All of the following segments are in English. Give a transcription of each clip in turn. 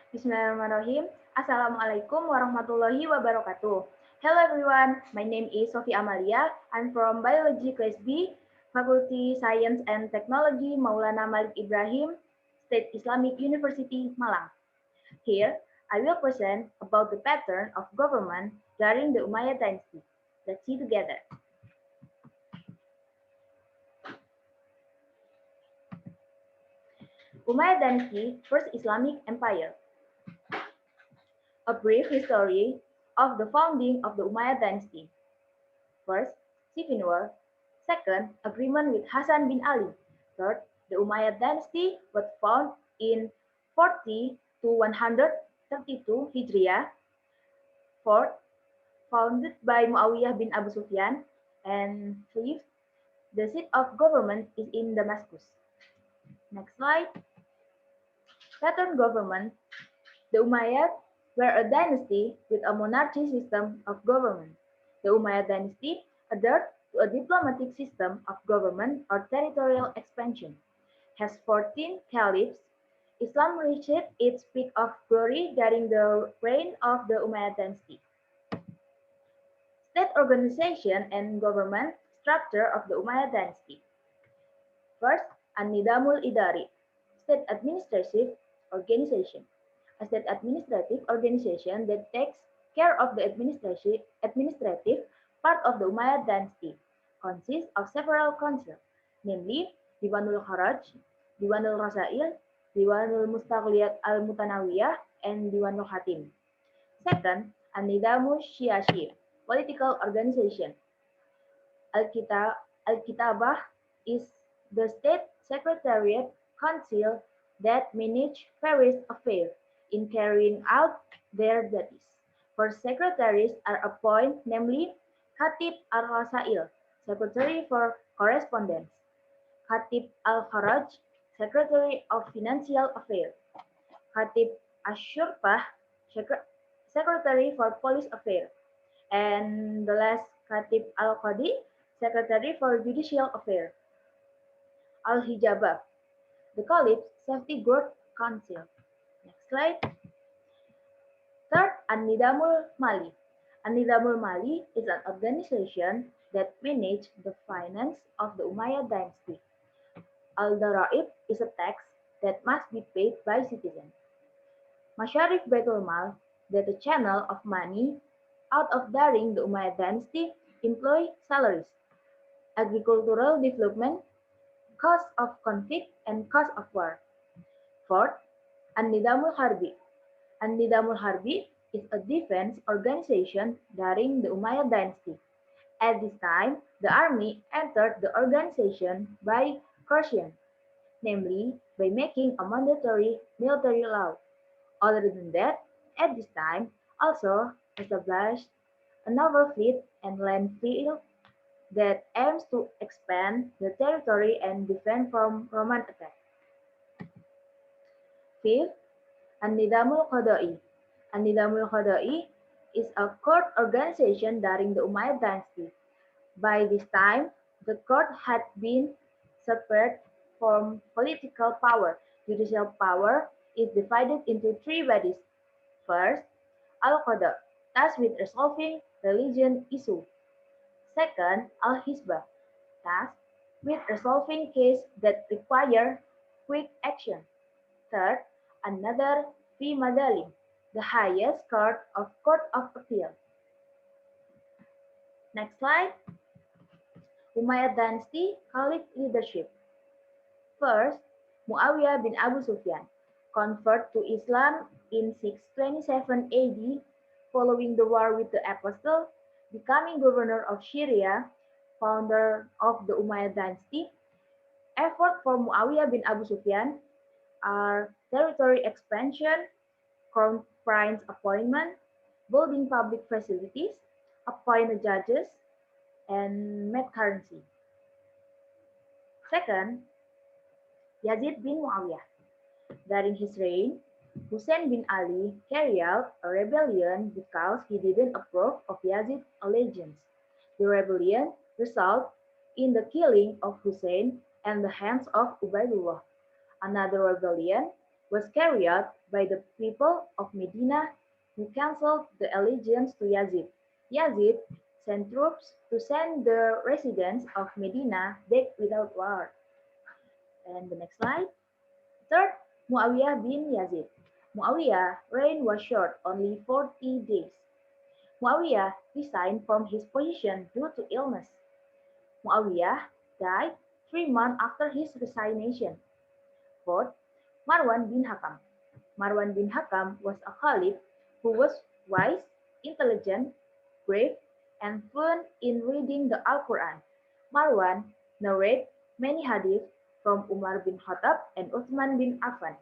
Bismillahirrahmanirrahim. Assalamualaikum warahmatullahi wabarakatuh. Hello everyone, my name is Amaliyyah. I'm from Biology Class B, Faculty Science and Technology Maulana Malik Ibrahim, State Islamic University, Malang. Here, I will present about the pattern of government during the Umayyad dynasty. Let's see together. Umayyad dynasty, first Islamic empire. A brief history of the founding of the Umayyad dynasty. First, civil war. Second, agreement with Hasan bin Ali. Third, the Umayyad dynasty was found in 40 to 132 Hijriah. Fourth, founded by Muawiyah bin Abu Sufyan. And fifth, the seat of government is in Damascus. Next slide. Pattern government. The Umayyad were a dynasty with a monarchy system of government. The Umayyad dynasty adhered to a diplomatic system of government or territorial expansion. Has 14 caliphs. Islam reached its peak of glory during the reign of the Umayyad dynasty. State organization and government structure of the Umayyad dynasty. First, An-Nidamul Idari, state administrative organization. A state administrative organization that takes care of the administrative part of the Umayyad dynasty consists of several councils, namely Diwanul Kharaj, Diwanul Rasail, Diwanul Mustaqliyat al-Mutanawiyah, and Diwanul Hatim. Second, An-Nidamu Syiasi, political organization. Al-Kitabah is the state secretariat council that manage various affairs in carrying out their duties. First secretaries are appointed, namely Khatib al-Rasail, secretary for correspondence, Khatib al-Kharaj, secretary of financial affairs, Khatib al-Shurfah, secretary for police affairs, and the last Khatib al-Qadi, secretary for judicial affairs. Al-Hijabah, the Caliph's Safety Guard Council. Next slide. Third, An-Nidamul Mali. An-Nidamul Mali is an organization that manages the finance of the Umayyad dynasty. Al-Daraib is a tax that must be paid by citizens. Masharif Baitul Mal, that the channel of money out of during the Umayyad dynasty employ salaries, agricultural development, cost of conflict, and cost of war. Fourth, An-Nidamul Harbi. An-Nidamul Harbi is a defense organization during the Umayyad dynasty. At this time, the army entered the organization by coercion, namely by making a mandatory military law. Other than that, at this time, also established a naval fleet and land fleet that aims to expand the territory and defend from Roman attack. Fifth, An-Nidamul Qada'i. An-Nidamul Qada'i is a court organization during the Umayyad dynasty. By this time, the court had been separate from political power. Judicial power is divided into three bodies. First, Al-Qada, tasked with resolving religion issue. Second, Al-Hisbah, tasked with resolving cases that require quick action. Third, another Fi Madalim, the highest court of appeal. Next slide. Umayyad dynasty Caliph leadership. First, Muawiyah bin Abu Sufyan converted to Islam in 627 AD following the war with the Apostle, becoming governor of Syria, founder of the Umayyad dynasty. Effort for Muawiyah bin Abu Sufyan are territory expansion, crown prince appointment, building public facilities, appoint judges, and make currency. Second, Yazid bin Muawiyah. During his reign, Hussein bin Ali carried out a rebellion because he didn't approve of Yazid's allegiance. The rebellion resulted in the killing of Hussein and the hands of Ubaidullah. Another rebellion was carried out by the people of Medina, who cancelled the allegiance to Yazid. Yazid sent troops to send the residents of Medina back without war. And the next slide. Third, Muawiyah bin Yazid. Muawiyah's reign was short, only 40 days. Muawiyah resigned from his position due to illness. Muawiyah died 3 months after his resignation. Fourth, Marwan bin Hakam. Marwan bin Hakam was a caliph who was wise, intelligent, brave, and fluent in reading the Al-Quran. Marwan narrated many hadiths from Umar bin Khattab and Uthman bin Affan.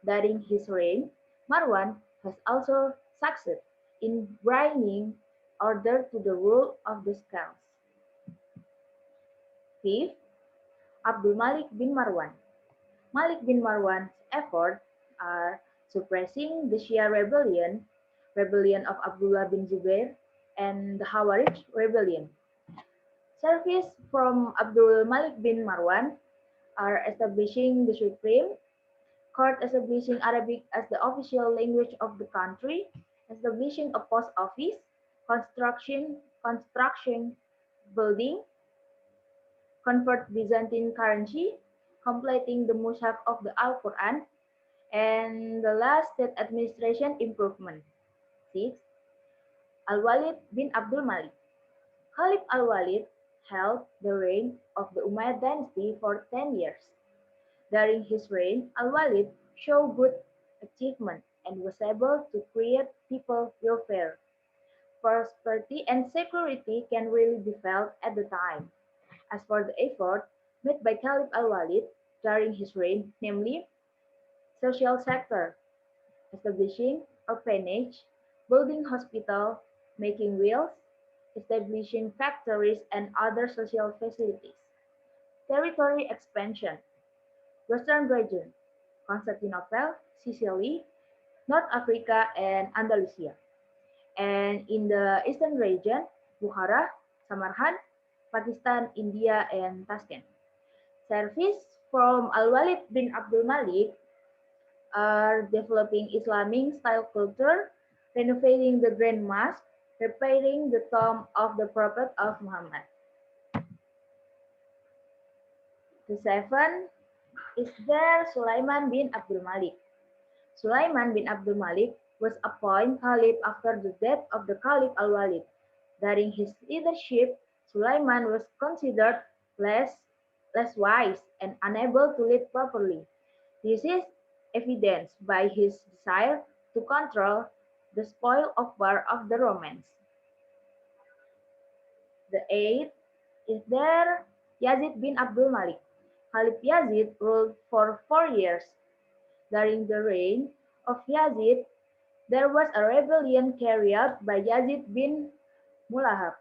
During his reign, Marwan has also succeeded in bringing order to the rule of the scales. Fifth, Abdul Malik bin Marwan. Malik bin Marwan's efforts are suppressing the Shia rebellion of Abdullah bin Zubair, and the Khawarij rebellion. Service from Abdul Malik bin Marwan are establishing the Supreme Court, establishing Arabic as the official language of the country, establishing a post office, construction building, convert Byzantine currency, completing the Mus'haf of the Al-Quran, and the last state administration improvement. 6. Al-Walid bin Abdul Malik. Khalif Al-Walid held the reign of the Umayyad dynasty for 10 years. During his reign, Al-Walid showed good achievement and was able to create people welfare. Prosperity and security can really be felt at the time. As for the effort made by Khalif Al-Walid during his reign, namely social sector, establishing orphanage, building hospital, making wills, establishing factories and other social facilities. Territory expansion, Western region, Constantinople, Sicily, North Africa, and Andalusia. And in the Eastern region, Bukhara, Samarkand, Pakistan, India, and Tashkent. Service from Al-Walid bin Abdul Malik are developing Islamic style culture, renovating the Grand Mosque, repairing the tomb of the Prophet of Muhammad. The seventh is there Sulaiman bin Abdul Malik. Sulaiman bin Abdul Malik was appointed Caliph after the death of the Caliph Al-Walid. During his leadership, Sulaiman was considered less wise and unable to lead properly. This is evidenced by his desire to control the spoil of war of the Romans. The eighth is there Yazid bin Abdul Malik. Caliph Yazid ruled for 4 years. During the reign of Yazid, there was a rebellion carried out by Yazid bin Mulahab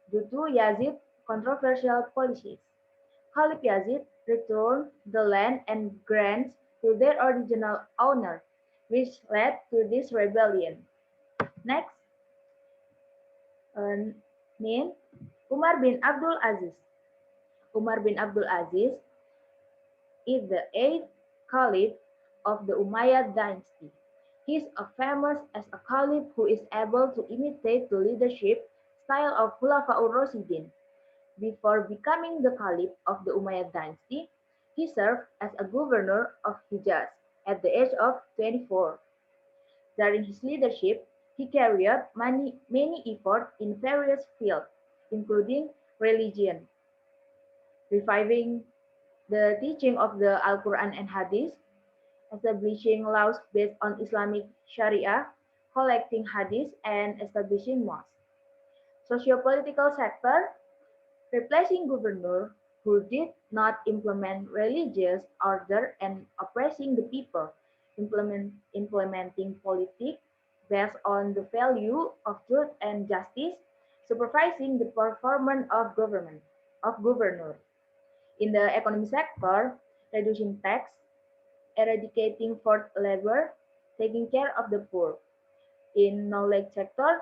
due to Yazid's controversial policies. Caliph Yazid returned the land and grants to their original owner, which led to this rebellion. Next, name Umar bin Abdul Aziz. Umar bin Abdul Aziz is the 8th Caliph of the Umayyad dynasty. He is famous as a Caliph who is able to imitate the leadership style of Khulafa'ur Rasidin. Before becoming the Caliph of the Umayyad dynasty, he served as a governor of Hijaz at the age of 24. During his leadership, he carried out many efforts in various fields, including religion, reviving the teaching of the Al-Quran and Hadith, establishing laws based on Islamic Sharia, collecting Hadith, and establishing mosques. Socio-political sector, replacing governors who did not implement religious order and oppressing the people, implementing politics based on the value of truth and justice, supervising the performance of governor. In the economic sector, reducing tax, eradicating forced labor, taking care of the poor. In knowledge sector,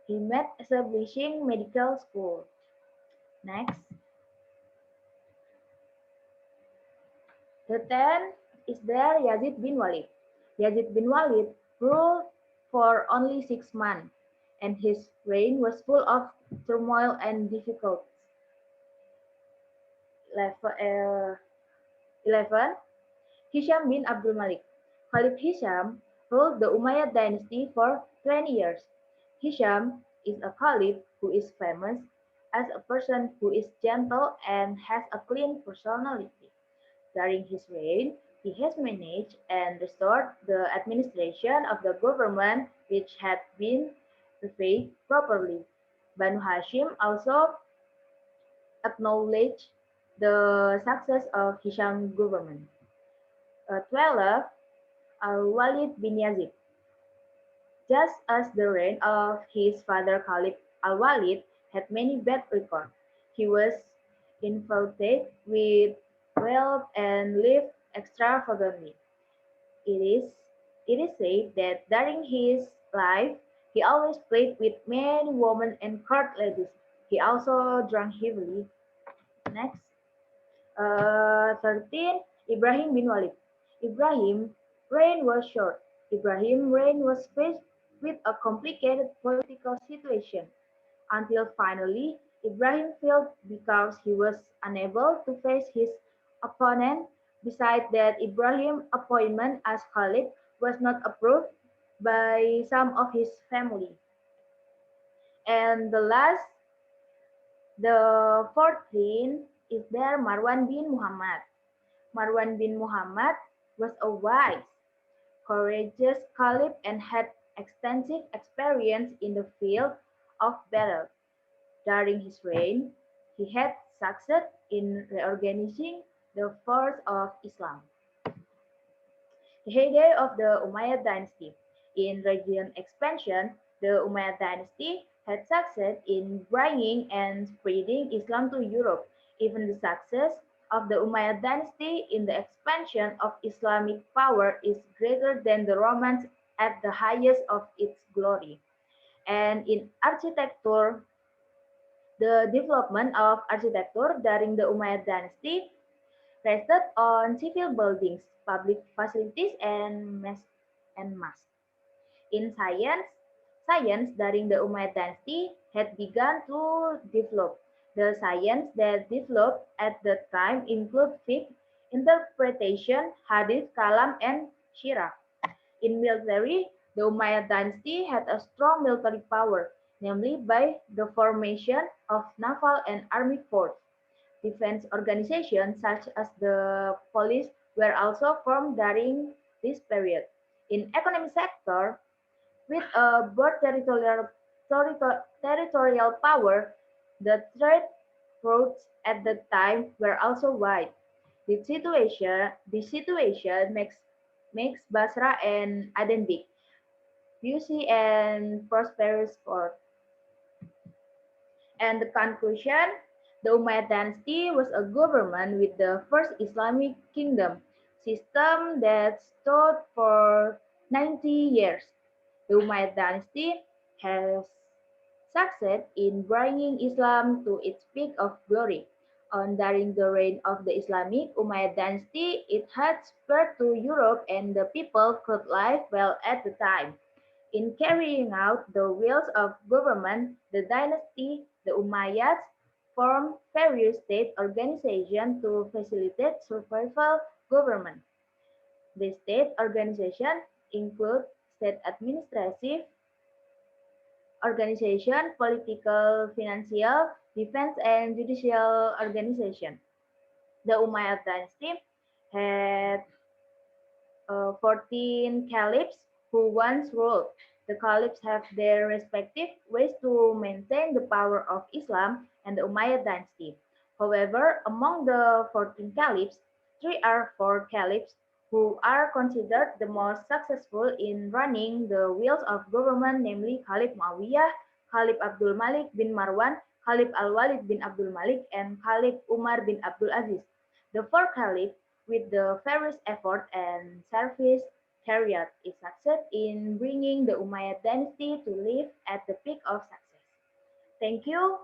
he made establishing medical school. Next. The 10th is there Yazid bin Walid. Yazid bin Walid ruled for only 6 months, and his reign was full of turmoil and difficulties. 11. Hisham bin Abdul Malik. Khalid Hisham ruled the Umayyad dynasty for 20 years. Hisham is a caliph who is famous as a person who is gentle and has a clean personality. During his reign, he has managed and restored the administration of the government which had been revamped properly. Banu Hashim also acknowledged the success of Hisham government. 12. Al-Walid bin Yazid. Just as the reign of his father Caliph Al-Walid had many bad records, he was infatuated with wealth and lived extravagantly. It is, it is said that during his life, he always played with many women and court ladies. He also drank heavily. Next. 13. Ibrahim bin Walid. Ibrahim's reign was short. Ibrahim's reign was faced with a complicated political situation until finally Ibrahim failed because he was unable to face his opponent. Besides that, Ibrahim's appointment as Caliph was not approved by some of his family. And the 14th is there Marwan bin Muhammad. Marwan bin Muhammad was a wise, courageous caliph and had extensive experience in the field of battle. During his reign, he had succeeded in reorganizing the force of Islam. The heyday of the Umayyad dynasty. In region expansion, the Umayyad dynasty had succeeded in bringing and spreading Islam to Europe. Even the success of the Umayyad dynasty in the expansion of Islamic power is greater than the Romans at the highest of its glory. And in architecture, the development of architecture during the Umayyad dynasty rested on civil buildings, public facilities, and mosques. In science during the Umayyad dynasty had begun to develop. The science that developed at that time include fiqh, interpretation, hadith, kalam, and shirah. In military, the Umayyad dynasty had a strong military power, namely by the formation of naval and army force. Defense organizations such as the police were also formed during this period. In economic sector, with a broad territorial power, the trade routes at the time were also wide. This situation makes Basra and Aden big, busy and prosperous port. And the conclusion, the Umayyad dynasty was a government with the first Islamic kingdom system that stood for 90 years. The Umayyad dynasty has succeeded in bringing Islam to its peak of glory. During the reign of the Islamic Umayyad dynasty, it had spread to Europe and the people could live well at the time. In carrying out the wills of government, the dynasty, the Umayyads, formed various state organizations to facilitate survival government. The state organizations include state administrative organization, political, financial, defense, and judicial organization. The Umayyad dynasty had 14 caliphs who once ruled. The caliphs have their respective ways to maintain the power of Islam and the Umayyad dynasty. However, among the 14 caliphs, three are four caliphs who are considered the most successful in running the wheels of government, namely Caliph Muawiyyah, Caliph Abdul Malik bin Marwan, Caliph Al-Walid bin Abdul Malik, and Caliph Umar bin Abdul Aziz. The four caliphs with the various effort and service carried is success in bringing the Umayyad dynasty to live at the peak of success. Thank you.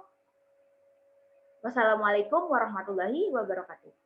Wassalamualaikum warahmatullahi wabarakatuh.